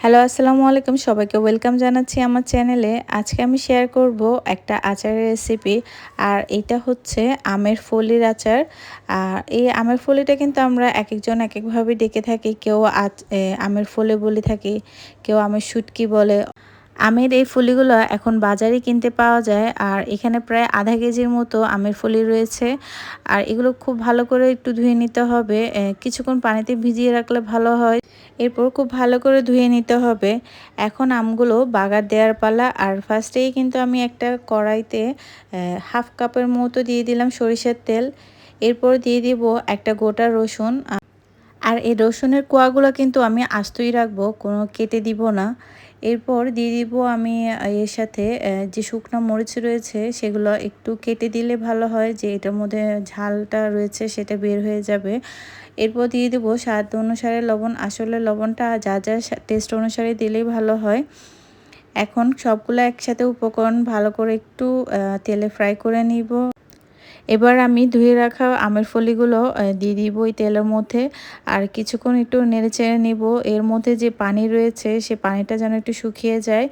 Hello, আসসালামু আলাইকুম। সবাইকে ওয়েলকাম জানাচ্ছি আমার চ্যানেলে। আজকে আমি শেয়ার করব একটা আচারের রেসিপি। আর এটা হচ্ছে আমের ফলির আচার। আর এই আমের ফলিটা কিন্তু আমরা একেকজন একেকভাবে ডেকে থাকি। কেউ আমের ফলি বলে থাকি, কেউ আমের শুটকি বলে। আমের এই ফলিগুলো এখন বাজারে কিনতে পাওয়া যায়। আর এখানে প্রায় আধা কেজির মতো আমের ফলি রয়েছে। আর এগুলো খুব ভালো করে একটু ধুয়ে নিতে হবে। কিছুক্ষণ পানিতে ভিজিয়ে রাখলে ভালো হয়। এরপর খুব ভালো করে ধুয়ে নিতে হবে। এখন আমগুলো বাগার দেওয়ার পালা। আর ফার্স্টেই কিন্তু আমি একটা কড়াইতে হাফ কাপের মতো দিয়ে দিলাম সরিষার তেল। এরপর দিয়ে দিব একটা গোটা রসুন। আর এই রসুনের কোয়াগুলো কিন্তু আমি আস্তই রাখবো, কোনো কেটে দিব না। এরপর দিয়ে দিব আমি এর সাথে যে শুকনো মরিচ রয়েছে সেগুলো একটু কেটে দিলে ভালো হয়, যে এটার মধ্যে ঝালটা রয়েছে সেটা বের হয়ে যাবে। এরপর দিয়ে দেবো স্বাদ অনুসারে লবণ। আসলে লবণটা যা যা টেস্ট অনুসারে দিলেই ভালো হয়। এখন সবগুলো একসাথে উপকরণ ভালো করে একটু তেলে ফ্রাই করে নিব। এবার আমি ধুয়ে রাখা আমের ফলিগুলো দিয়ে দিব ওই তেলের মধ্যে। আর কিছুক্ষণ একটু নেড়েচেড়ে নিব। এর মধ্যে যে পানি রয়েছে সে পানিটা যেন একটু শুকিয়ে যায়।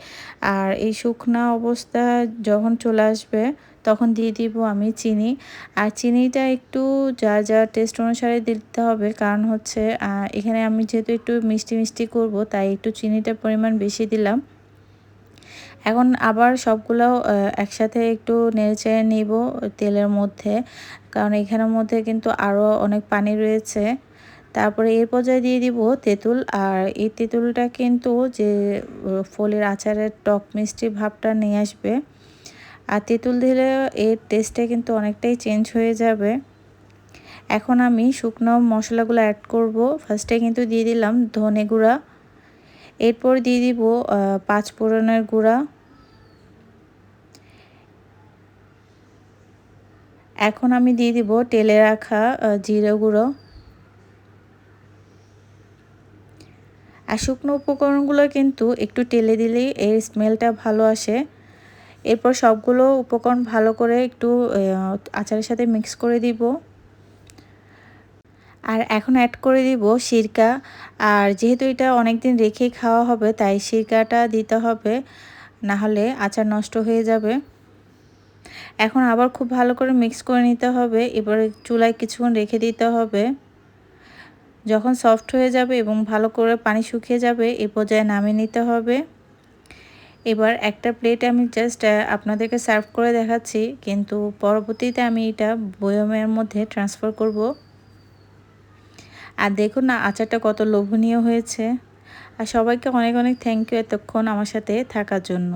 আর এই শুকনা অবস্থা যখন চলে আসবে তখন দিয়ে দিব আমি চিনি। আর চিনিটা একটু যা যা টেস্ট অনুসারে দিতে হবে, কারণ হচ্ছে এখানে আমি যেহেতু একটু মিষ্টি মিষ্টি করব, তাই একটু চিনিটার পরিমাণ বেশি দিলাম। এখন আবার সবগুলো একসাথে একটু নেড়েচেড়ে নিব তেলের মধ্যে, কারণ এখানের মধ্যে কিন্তু আরও অনেক পানি রয়েছে। তারপরে এই পর্যায়ে দিয়ে দিব তেঁতুল। আর এই তেঁতুলটা কিন্তু যে ফলের আচারের টক মিষ্টি ভাবটা নিয়ে আসবে। আর তেঁতুল দিলে এর টেস্টটা কিন্তু অনেকটাই চেঞ্জ হয়ে যাবে। এখন আমি শুকনো মশলাগুলো অ্যাড করব। ফার্স্টে কিন্তু দিয়ে দিলাম ধনে গুঁড়া। এরপর দিয়ে দিব পাঁচ ফোড়নের গুঁড়া। এখন আমি দিয়ে দিব তেলে রাখা জিরে গুঁড়ো। আর শুকনো উপকরণগুলো কিন্তু একটু তেলে দিলেই এর স্মেলটা ভালো আসে। এরপর সবগুলো উপকরণ ভালো করে একটু আচারের সাথে মিক্স করে দিব। আর এখন অ্যাড করে দিব সিরকা। আর যেহেতু এটা অনেক দিন রেখে খাওয়া হবে, তাই সিরকাটা দিতে হবে, না হলে আচার নষ্ট হয়ে যাবে। এখন আবার খুব ভালো করে মিক্স করে নিতে হবে। এবারে চুলায় কিছুক্ষণ রেখে দিতে হবে। যখন সফট হয়ে যাবে এবং ভালো করে পানি শুকিয়ে যাবে, এ পর্যায়ে নামিয়ে নিতে হবে। এবার একটা প্লেটে আমি জাস্ট আপনাদেরকে সার্ভ করে দেখাচ্ছি, কিন্তু পরবর্তীতে আমি এটা বয়মের মধ্যে ট্রান্সফার করব। আর দেখুন না আচারটা কত লোভনীয় হয়েছে। আর সবাইকে অনেক অনেক থ্যাংক ইউ এতক্ষণ আমার সাথে থাকার জন্য।